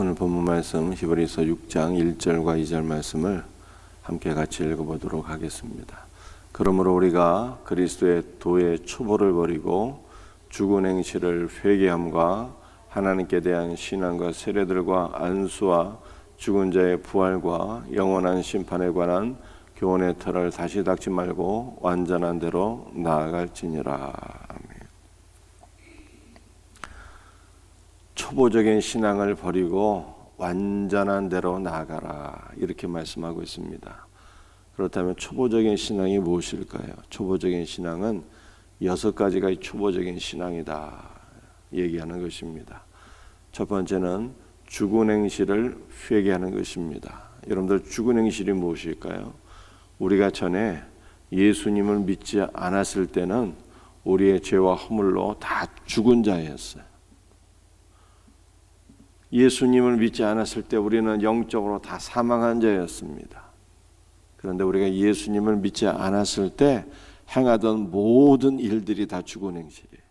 오늘 본문 말씀 히브리서 6장 1절과 2절 말씀을 함께 같이 읽어보도록 하겠습니다. 그러므로 우리가 그리스도의 도의 초보를 버리고 죽은 행실을 회개함과 하나님께 대한 신앙과 세례들과 안수와 죽은 자의 부활과 영원한 심판에 관한 교훈의 틀을 다시 닦지 말고 완전한 대로 나아갈지니라. 초보적인 신앙을 버리고 완전한 대로 나아가라, 이렇게 말씀하고 있습니다. 그렇다면 초보적인 신앙이 무엇일까요? 초보적인 신앙은 6가지가 초보적인 신앙이다 얘기하는 것입니다. 첫 번째는 죽은 행실을 회개하는 것입니다. 여러분들, 죽은 행실이 무엇일까요? 우리가 전에 예수님을 믿지 않았을 때는 우리의 죄와 허물로 다 죽은 자였어요. 예수님을 믿지 않았을 때 우리는 영적으로 다 사망한 자였습니다. 그런데 우리가 예수님을 믿지 않았을 때 행하던 모든 일들이 다 죽은 행실이에요.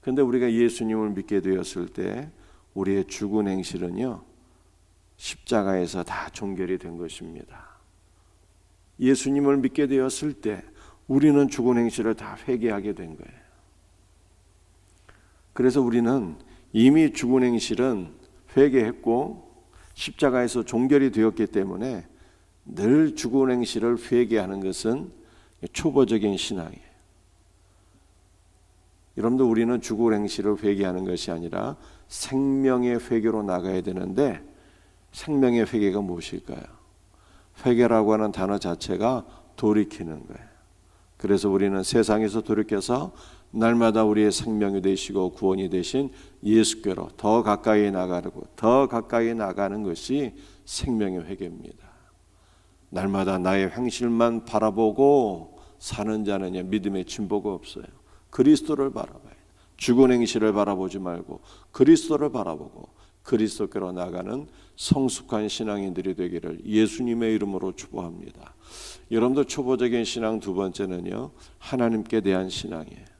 그런데 우리가 예수님을 믿게 되었을 때 우리의 죽은 행실은요, 십자가에서 다 종결이 된 것입니다. 예수님을 믿게 되었을 때 우리는 죽은 행실을 다 회개하게 된 거예요. 그래서 우리는 이미 죽은 행실은 회개했고 십자가에서 종결이 되었기 때문에 늘 죽은 행실을 회개하는 것은 초보적인 신앙이에요. 여러분들, 우리는 죽은 행실을 회개하는 것이 아니라 생명의 회개로 나가야 되는데, 생명의 회개가 무엇일까요? 회개라고 하는 단어 자체가 돌이키는 거예요. 그래서 우리는 세상에서 돌이켜서 날마다 우리의 생명이 되시고 구원이 되신 예수께로 더 가까이 나가고 더 가까이 나가는 것이 생명의 회개입니다. 날마다 나의 행실만 바라보고 사는 자는 믿음의 진보가 없어요. 그리스도를 바라봐야 돼요. 죽은 행실을 바라보지 말고 그리스도를 바라보고 그리스도께로 나가는 성숙한 신앙인들이 되기를 예수님의 이름으로 축복합니다. 여러분도 초보적인 신앙 두 번째는요, 하나님께 대한 신앙이에요.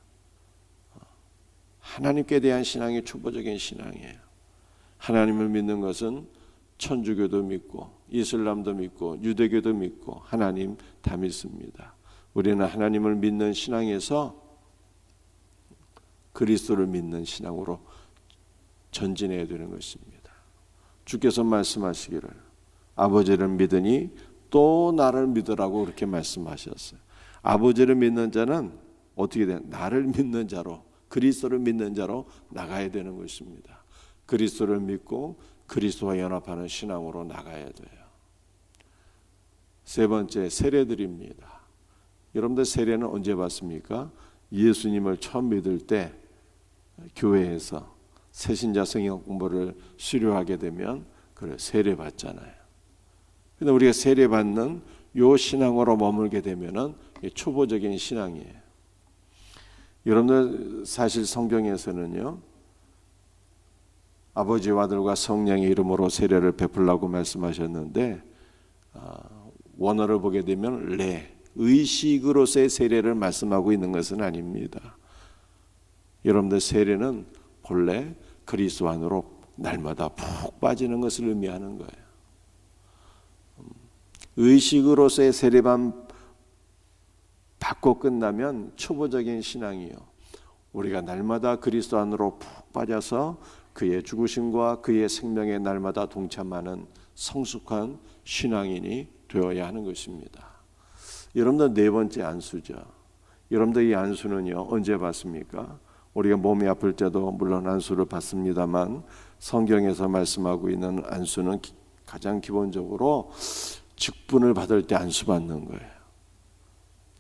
하나님께 대한 신앙이 초보적인 신앙이에요. 하나님을 믿는 것은 천주교도 믿고 이슬람도 믿고 유대교도 믿고 하나님 다 믿습니다. 우리는 하나님을 믿는 신앙에서 그리스도를 믿는 신앙으로 전진해야 되는 것입니다. 주께서 말씀하시기를 아버지를 믿으니 또 나를 믿으라고 그렇게 말씀하셨어요. 아버지를 믿는 자는 어떻게 돼요? 나를 믿는 자로, 그리스도를 믿는 자로 나가야 되는 것입니다. 그리스도를 믿고 그리스도와 연합하는 신앙으로 나가야 돼요. 세 번째, 세례드립니다. 여러분들, 세례는 언제 받습니까? 예수님을 처음 믿을 때 교회에서 새신자 성경 공부를 수료하게 되면 세례 받잖아요. 근데 우리가 세례 받는 요 신앙으로 머물게 되면은 초보적인 신앙이에요. 여러분들, 사실 성경에서는요, 아버지와 아들과 성령의 이름으로 세례를 베풀라고 말씀하셨는데, 원어를 보게 되면 의식으로서의 세례를 말씀하고 있는 것은 아닙니다. 여러분들, 세례는 본래 그리스도 안으로 날마다 푹 빠지는 것을 의미하는 거예요. 의식으로서의 세례만 받고 끝나면 초보적인 신앙이요, 우리가 날마다 그리스도 안으로 푹 빠져서 그의 죽으심과 그의 생명에 날마다 동참하는 성숙한 신앙인이 되어야 하는 것입니다. 여러분들, 네 번째 안수죠. 여러분들, 이 안수는요, 언제 받습니까? 우리가 몸이 아플 때도 물론 안수를 받습니다만, 성경에서 말씀하고 있는 안수는 가장 기본적으로 직분을 받을 때 안수 받는 거예요.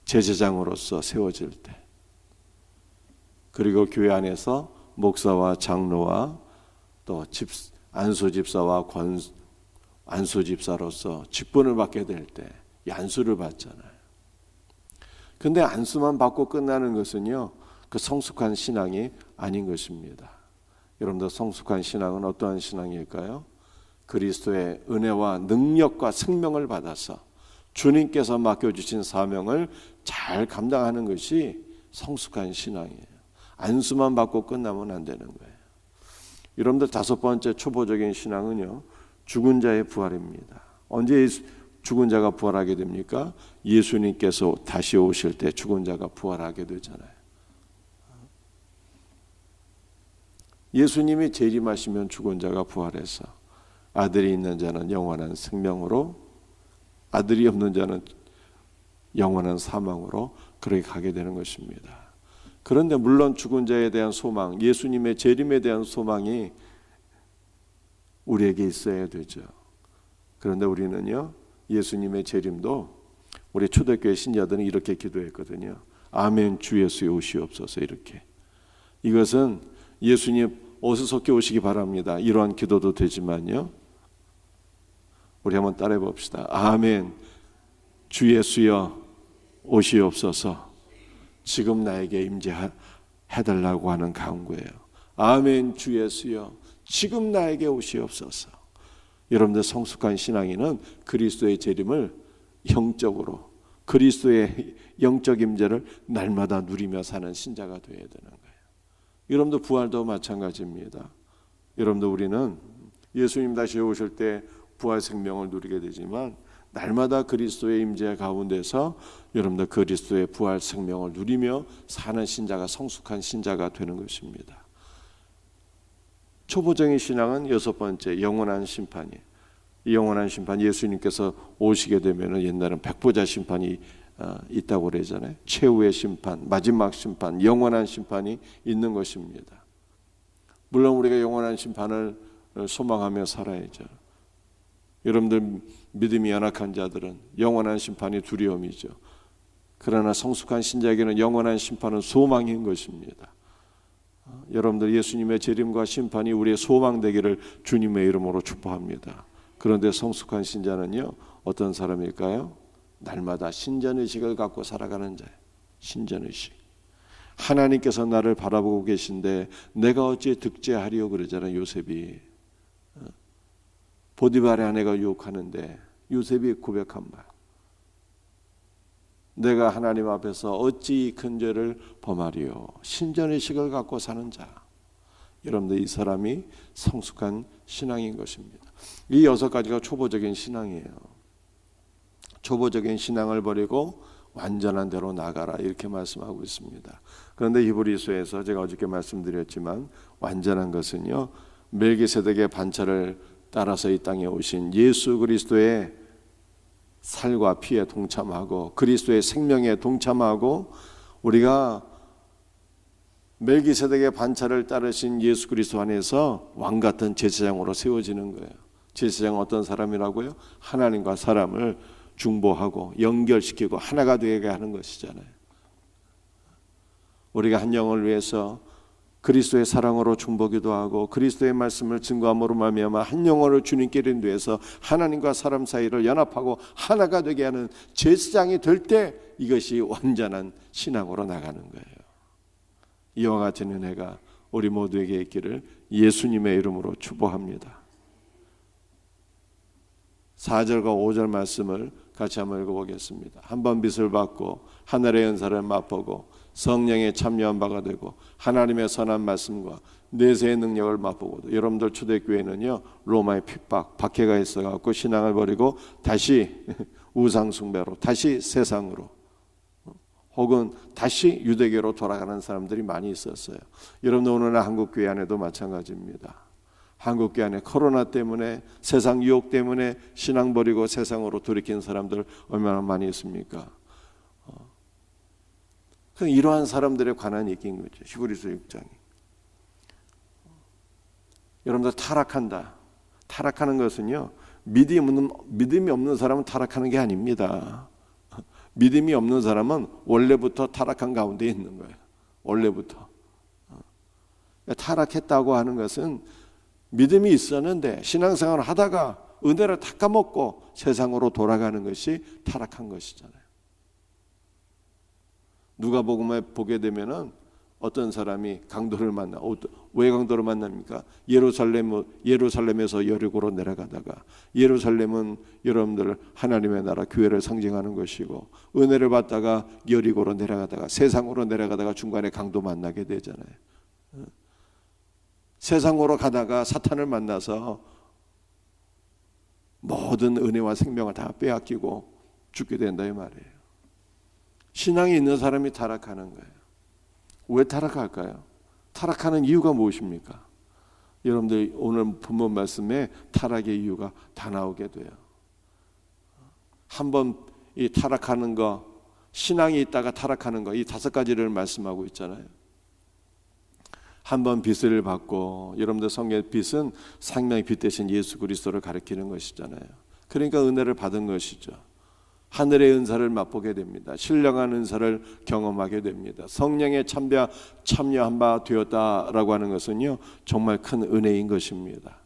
제사장으로서 세워질 때, 그리고 교회 안에서 목사와 장로와 또 안수집사와 안수집사로서 직분을 받게 될 때 이 안수를 받잖아요. 근데 안수만 받고 끝나는 것은요, 그 성숙한 신앙이 아닌 것입니다. 여러분들, 성숙한 신앙은 어떠한 신앙일까요? 그리스도의 은혜와 능력과 생명을 받아서 주님께서 맡겨주신 사명을 잘 감당하는 것이 성숙한 신앙이에요. 안수만 받고 끝나면 안 되는 거예요. 여러분들 다섯 번째 초보적인 신앙은요, 죽은 자의 부활입니다. 언제 죽은 자가 부활하게 됩니까? 예수님께서 다시 오실 때 죽은 자가 부활하게 되잖아요. 예수님이 재림하시면 죽은 자가 부활해서 아들이 있는 자는 영원한 생명으로, 아들이 없는 자는 영원한 사망으로 그렇게 가게 되는 것입니다. 그런데 물론 죽은 자에 대한 소망, 예수님의 재림에 대한 소망이 우리에게 있어야 되죠. 그런데 우리는요, 예수님의 재림도 우리 초대교회 신자들은 이렇게 기도했거든요. 아멘 주 예수의 오시옵소서. 이렇게. 이것은 예수님 어수선케 오시기 바랍니다. 이러한 기도도 되지만요, 우리 한번 따라해 봅시다. 아멘 주 예수여 오시옵소서. 지금 나에게 임재해달라고 하는 간구예요. 아멘 주 예수여 지금 나에게 오시옵소서. 여러분들 성숙한 신앙인은 그리스도의 재림을 영적으로, 그리스도의 영적 임재를 날마다 누리며 사는 신자가 되어야 되는 거예요. 여러분들 부활도 마찬가지입니다. 여러분들 우리는 예수님 다시 오실 때 부활 생명을 누리게 되지만 날마다 그리스도의 임재 가운데서 여러분들 그리스도의 부활 생명을 누리며 사는 신자가 성숙한 신자가 되는 것입니다. 초보적인 신앙은 여섯 번째, 영원한 심판이에요. 이 영원한 심판, 예수님께서 오시게 되면 옛날은 백보자 심판이 있다고 그러잖아요. 최후의 심판, 마지막 심판, 영원한 심판이 있는 것입니다. 물론 우리가 영원한 심판을 소망하며 살아야죠. 여러분들 믿음이 연약한 자들은 영원한 심판이 두려움이죠. 그러나 성숙한 신자에게는 영원한 심판은 소망인 것입니다. 여러분들 예수님의 재림과 심판이 우리의 소망 되기를 주님의 이름으로 축복합니다. 그런데 성숙한 신자는요, 어떤 사람일까요? 날마다 신전의식을 갖고 살아가는 자예요. 신전의식. 하나님께서 나를 바라보고 계신데 내가 어찌 득죄하리요 그러잖아요. 요셉이. 보디발의 아내가 유혹하는데 요셉이 고백한 말. 내가 하나님 앞에서 어찌 큰 죄를 범하리요. 신전의식을 갖고 사는 자. 여러분들 이 사람이 성숙한 신앙인 것입니다. 이 여섯 가지가 초보적인 신앙이에요. 초보적인 신앙을 버리고 완전한 대로 나가라 이렇게 말씀하고 있습니다. 그런데 히브리서에서 제가 어저께 말씀드렸지만 완전한 것은요, 멜기세덱의 반차를 따라서 이 땅에 오신 예수 그리스도의 살과 피에 동참하고 그리스도의 생명에 동참하고 우리가 멜기세덱의 반차를 따르신 예수 그리스도 안에서 왕 같은 제사장으로 세워지는 거예요. 제사장은 어떤 사람이라고요? 하나님과 사람을 중보하고 연결시키고 하나가 되게 하는 것이잖아요. 우리가 한 영을 위해서 그리스도의 사랑으로 중보기도 하고 그리스도의 말씀을 증거함으로 말미암아 한 영혼을 주님께 이루기 위해서 하나님과 사람 사이를 연합하고 하나가 되게 하는 제사장이 될 때 이것이 완전한 신앙으로 나가는 거예요. 이와 같은 은혜가 우리 모두에게 있기를 예수님의 이름으로 축복합니다. 4절과 5절 말씀을 같이 한번 읽어보겠습니다. 한 번 빚을 받고 하늘의 연사를 맛보고 성령에 참여한 바가 되고 하나님의 선한 말씀과 내세의 능력을 맛보고, 여러분들 초대교회는요 로마의 핍박, 박해가 있어갖고 신앙을 버리고 다시 우상 숭배로, 다시 세상으로, 혹은 다시 유대교로 돌아가는 사람들이 많이 있었어요. 여러분 오늘날 한국교회 안에도 마찬가지입니다. 한국교회 안에 코로나 때문에, 세상 유혹 때문에 신앙 버리고 세상으로 돌이킨 사람들 얼마나 많이 있습니까? 이러한 사람들에 관한 얘기인 거죠. 히브리서 6장이. 여러분들 타락한다. 타락하는 것은요, 믿음이 없는 사람은 타락하는 게 아닙니다. 믿음이 없는 사람은 원래부터 타락한 가운데 있는 거예요. 원래부터. 타락했다고 하는 것은 믿음이 있었는데 신앙생활을 하다가 은혜를 다 까먹고 세상으로 돌아가는 것이 타락한 것이잖아요. 누가복음에 보게 되면은 어떤 사람이 강도를 만나, 왜 강도를 만납니까? 예루살렘에서 여리고로 내려가다가, 예루살렘은 여러분들 하나님의 나라 교회를 상징하는 것이고, 은혜를 받다가 여리고로 내려가다가 세상으로 내려가다가 중간에 강도 만나게 되잖아요. 세상으로 가다가 사탄을 만나서 모든 은혜와 생명을 다 빼앗기고 죽게 된다 이 말이에요. 신앙이 있는 사람이 타락하는 거예요. 왜 타락할까요? 타락하는 이유가 무엇입니까? 여러분들 오늘 본문 말씀에 타락의 이유가 다 나오게 돼요. 한번 이 타락하는 거, 신앙이 있다가 타락하는 거, 이 5가지를 말씀하고 있잖아요. 한번 빚을 받고, 여러분들 성경의 빚은 생명의 빚 대신 예수 그리스도를 가리키는 것이잖아요. 그러니까 은혜를 받은 것이죠. 하늘의 은사를 맛보게 됩니다. 신령한 은사를 경험하게 됩니다. 성령에 참여한 바 되었다라고 하는 것은요, 정말 큰 은혜인 것입니다.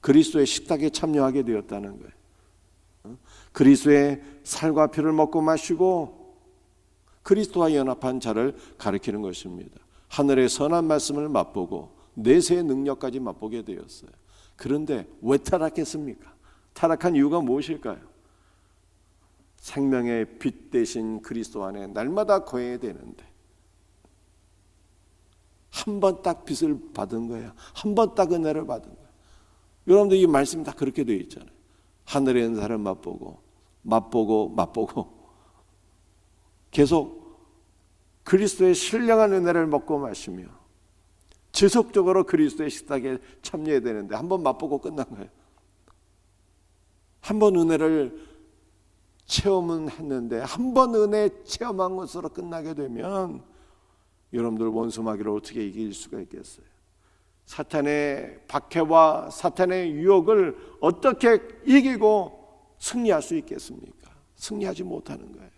그리스도의 식탁에 참여하게 되었다는 거예요. 그리스도의 살과 피를 먹고 마시고 그리스도와 연합한 자를 가리키는 것입니다. 하늘의 선한 말씀을 맛보고 내세의 능력까지 맛보게 되었어요. 그런데 왜 타락했습니까? 타락한 이유가 무엇일까요? 생명의 빛 대신 그리스도 안에 날마다 거해야 되는데 한 번 딱 빛을 받은 거예요. 한 번 딱 은혜를 받은 거예요. 여러분들 이 말씀이 다 그렇게 되어 있잖아요. 하늘의 은사를 맛보고 계속 그리스도의 신령한 은혜를 먹고 마시며 지속적으로 그리스도의 식탁에 참여해야 되는데 한 번 맛보고 끝난 거예요. 한 번 은혜를 체험은 했는데 한 번 은혜 체험한 것으로 끝나게 되면 여러분들 원수마귀를 어떻게 이길 수가 있겠어요? 사탄의 박해와 사탄의 유혹을 어떻게 이기고 승리할 수 있겠습니까? 승리하지 못하는 거예요.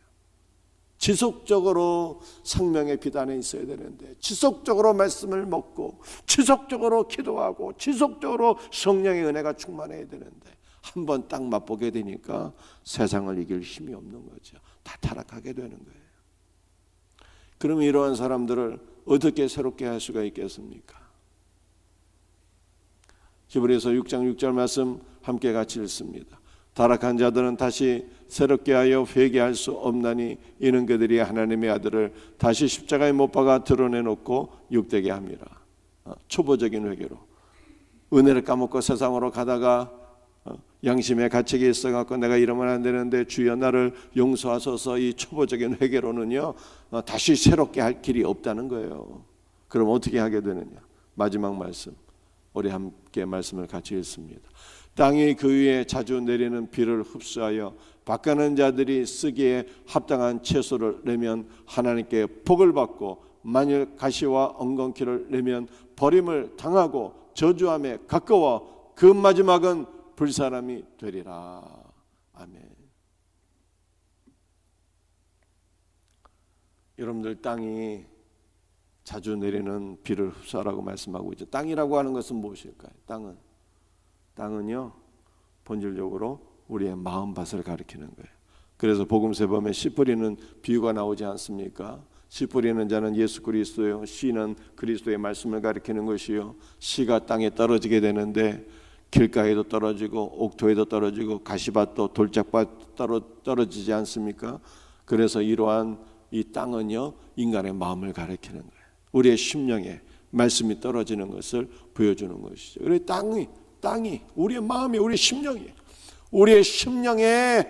지속적으로 생명의 빛 안에 있어야 되는데 지속적으로 말씀을 먹고 지속적으로 기도하고 지속적으로 성령의 은혜가 충만해야 되는데 한 번 딱 맛보게 되니까 세상을 이길 힘이 없는 거죠. 다 타락하게 되는 거예요. 그러면 이러한 사람들을 어떻게 새롭게 할 수가 있겠습니까? 히브리서 6장 6절 말씀 함께 같이 읽습니다. 타락한 자들은 다시 새롭게 하여 회개할 수 없나니 이는 그들이 하나님의 아들을 다시 십자가에 못 박아 드러내놓고 욕되게 함이라. 초보적인 회개로 은혜를 까먹고 세상으로 가다가 양심의 가책이 있어갖고 내가 이러면 안 되는데 주여 나를 용서하소서, 이 초보적인 회개로는요 다시 새롭게 할 길이 없다는 거예요. 그럼 어떻게 하게 되느냐? 마지막 말씀 우리 함께 말씀을 같이 읽습니다. 땅이 그 위에 자주 내리는 비를 흡수하여 밭가는 자들이 쓰기에 합당한 채소를 내면 하나님께 복을 받고 만일 가시와 엉겅퀴를 내면 버림을 당하고 저주함에 가까워 그 마지막은 불사람이 되리라. 아멘. 여러분들 땅이 자주 내리는 비를 흡수하라고 말씀하고 있죠. 땅이라고 하는 것은 무엇일까요? 땅은요 본질적으로 우리의 마음밭을 가리키는 거예요. 그래서 복음서에 보면 씨 뿌리는 비유가 나오지 않습니까? 씨 뿌리는 자는 예수 그리스도요, 씨는 그리스도의 말씀을 가리키는 것이요, 씨가 땅에 떨어지게 되는데 길가에도 떨어지고 옥토에도 떨어지고 가시밭도 돌짝밭 떨어지지 않습니까? 그래서 이러한 이 땅은요 인간의 마음을 가리키는 거예요. 우리의 심령에 말씀이 떨어지는 것을 보여주는 것이죠. 그래 땅이 우리의 마음이 우리의 심령이에요. 우리의 심령에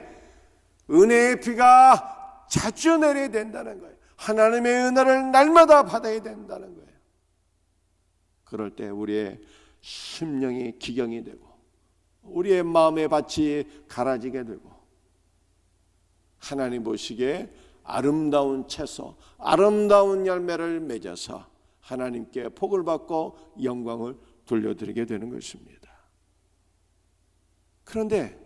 은혜의 비가 자주 내려야 된다는 거예요. 하나님의 은혜를 날마다 받아야 된다는 거예요. 그럴 때 우리의 심령이 기경이 되고 우리의 마음의 밭이 갈아지게 되고 하나님 보시기에 아름다운 채소, 아름다운 열매를 맺어서 하나님께 복을 받고 영광을 돌려드리게 되는 것입니다. 그런데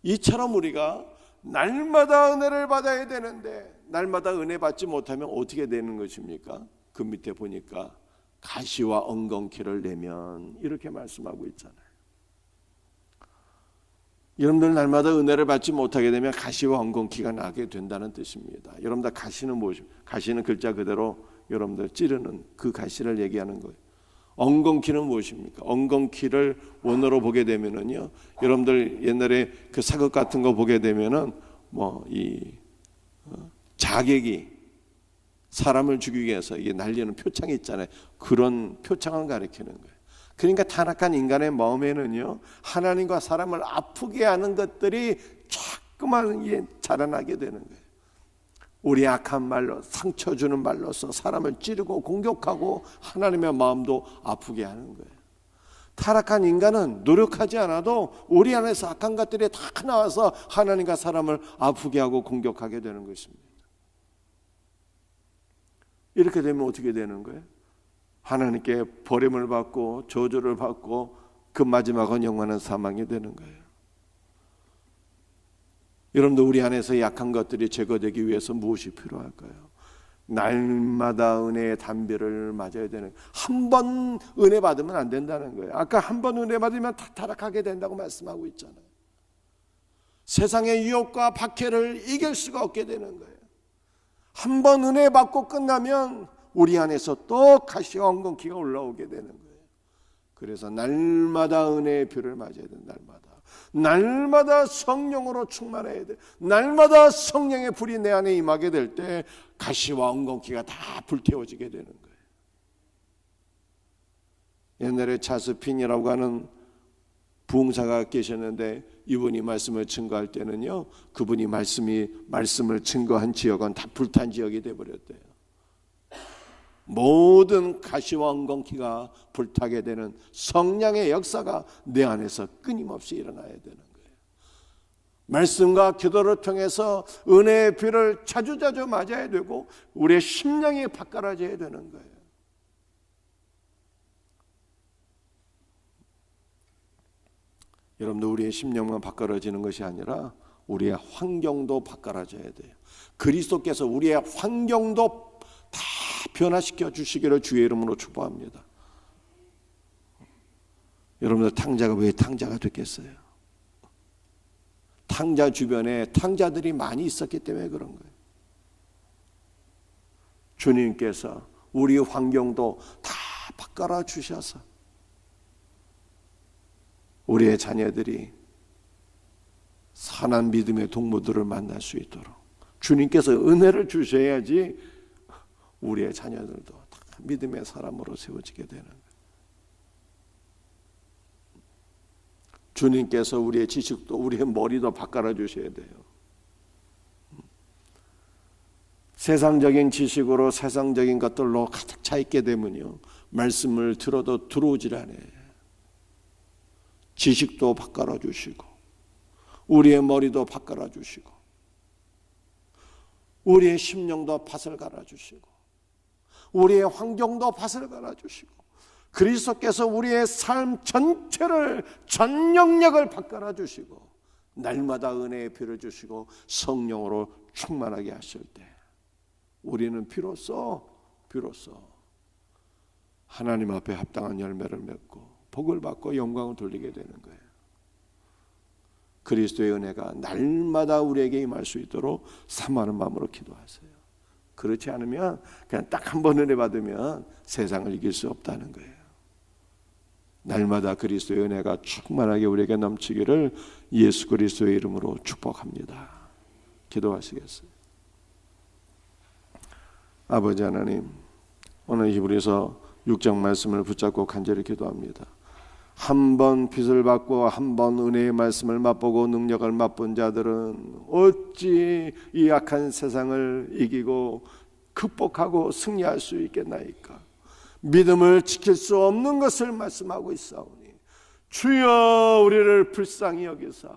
이처럼 우리가 날마다 은혜를 받아야 되는데 날마다 은혜 받지 못하면 어떻게 되는 것입니까? 그 밑에 보니까 가시와 엉겅퀴를 내면 이렇게 말씀하고 있잖아요. 여러분들 날마다 은혜를 받지 못하게 되면 가시와 엉겅퀴가 나게 된다는 뜻입니다. 여러분들 가시는 무엇입니까? 가시는 글자 그대로 여러분들 찌르는 그 가시를 얘기하는 거예요. 엉겅퀴는 무엇입니까? 엉겅퀴를 원어로 보게 되면은요, 여러분들 옛날에 그 사극 같은 거 보게 되면은 자객이 사람을 죽이기 위해서 이게 날리는 표창이 있잖아요. 그런 표창을 가리키는 거예요. 그러니까 타락한 인간의 마음에는요, 하나님과 사람을 아프게 하는 것들이 자꾸만 자라나게 되는 거예요. 우리 악한 말로, 상처 주는 말로서 사람을 찌르고 공격하고 하나님의 마음도 아프게 하는 거예요. 타락한 인간은 노력하지 않아도 우리 안에서 악한 것들이 다 나와서 하나님과 사람을 아프게 하고 공격하게 되는 것입니다. 이렇게 되면 어떻게 되는 거예요? 하나님께 버림을 받고 저주를 받고 그 마지막은 영원한 사망이 되는 거예요. 여러분들, 우리 안에서 약한 것들이 제거되기 위해서 무엇이 필요할까요? 날마다 은혜의 담비를 맞아야 되는, 한 번 은혜 받으면 안 된다는 거예요. 아까 한 번 은혜 받으면 다 타락하게 된다고 말씀하고 있잖아요. 세상의 유혹과 박해를 이길 수가 없게 되는 거예요. 한 번 은혜 받고 끝나면 우리 안에서 또 가시와 엉겅퀴가 올라오게 되는 거예요. 그래서 날마다 은혜의 뷰를 맞아야 된다. 날마다 성령으로 충만해야 돼. 날마다 성령의 불이 내 안에 임하게 될 때 가시와 엉겅퀴가 다 불태워지게 되는 거예요. 옛날에 차스핀이라고 하는 부흥사가 계셨는데, 이분이 말씀을 증거할 때는요, 그분이 말씀을 증거한 지역은 다 불탄 지역이 되어버렸대요. 모든 가시와 엉겅퀴가 불타게 되는 성령의 역사가 내 안에서 끊임없이 일어나야 되는 거예요. 말씀과 기도를 통해서 은혜의 비를 자주자주 맞아야 되고 우리의 심령이 바꿔라져야 되는 거예요. 여러분들, 우리의 심령만 바꿔라지는 것이 아니라 우리의 환경도 바꿔라져야 돼요. 그리스도께서 우리의 환경도 다 변화시켜 주시기를 주의 이름으로 축복합니다. 여러분들, 탕자가 왜 탕자가 됐겠어요? 탕자 주변에 탕자들이 많이 있었기 때문에 그런 거예요. 주님께서 우리 환경도 다 바꿔라 주셔서 우리의 자녀들이 선한 믿음의 동무들을 만날 수 있도록 주님께서 은혜를 주셔야지 우리의 자녀들도 다 믿음의 사람으로 세워지게 되는 거예요. 주님께서 우리의 지식도, 우리의 머리도 바꿔라 주셔야 돼요. 세상적인 지식으로 세상적인 것들로 가득 차 있게 되면요, 말씀을 들어도 들어오질 않아요. 지식도 바꿔라 주시고 우리의 머리도 바꿔라 주시고 우리의 심령도 밭을 갈아 주시고 우리의 환경도 밭을 갈아 주시고 그리스도께서 우리의 삶 전체를, 전 영역을 바꿔라 주시고 날마다 은혜의 피를 주시고 성령으로 충만하게 하실 때 우리는 비로소 하나님 앞에 합당한 열매를 맺고 복을 받고 영광을 돌리게 되는 거예요. 그리스도의 은혜가 날마다 우리에게 임할 수 있도록 사모하는 마음으로 기도하세요. 그렇지 않으면 그냥 딱 한 번 은혜 받으면 세상을 이길 수 없다는 거예요. 날마다 그리스도의 은혜가 충만하게 우리에게 넘치기를 예수 그리스도의 이름으로 축복합니다. 기도하시겠어요? 아버지 하나님, 오늘 히브리서 6장 말씀을 붙잡고 간절히 기도합니다. 한 번 빚을 받고 한 번 은혜의 말씀을 맛보고 능력을 맛본 자들은 어찌 이 악한 세상을 이기고 극복하고 승리할 수 있겠나이까? 믿음을 지킬 수 없는 것을 말씀하고 있사오니 주여 우리를 불쌍히 여기사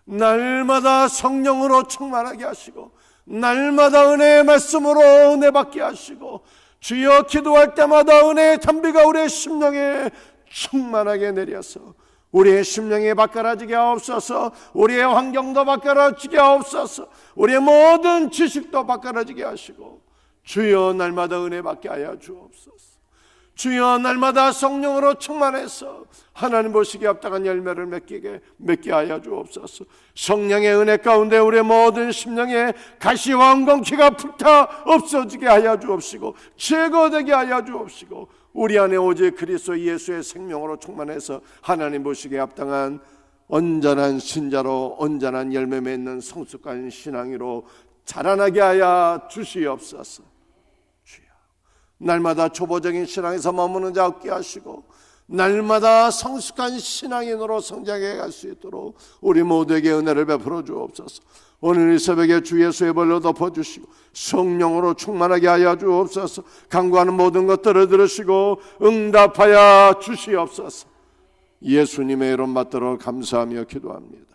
날마다 성령으로 충만하게 하시고 날마다 은혜의 말씀으로 은혜 받게 하시고 주여 기도할 때마다 은혜의 담비가 우리의 심령에 충만하게 내려서 우리의 심령이 바꿔라지게 하옵소서. 우리의 환경도 바꿔라지게 하옵소서. 우리의 모든 지식도 바꿔라지게 하시고 주여 날마다 은혜 받게 하여 주옵소서. 주여 날마다 성령으로 충만해서 하나님 보시기에 합당한 열매를 맺게 하여 주옵소서. 성령의 은혜 가운데 우리의 모든 심령에 가시와 엉겅퀴가 불타 없어지게 하여 주옵시고 제거되게 하여 주옵시고 우리 안에 오직 그리스도 예수의 생명으로 충만해서 하나님 보시기에 합당한 온전한 신자로 온전한 열매 맺는 성숙한 신앙으로 자라나게 하여 주시옵소서. 주여 날마다 초보적인 신앙에서 머무는 자 없게 하시고 날마다 성숙한 신앙인으로 성장해 갈 수 있도록 우리 모두에게 은혜를 베풀어 주옵소서. 오늘 이 새벽에 주 예수의 벌로 덮어주시고 성령으로 충만하게 하여 주옵소서. 간구하는 모든 것들을 들으시고 응답하여 주시옵소서. 예수님의 이름 받들어 감사하며 기도합니다.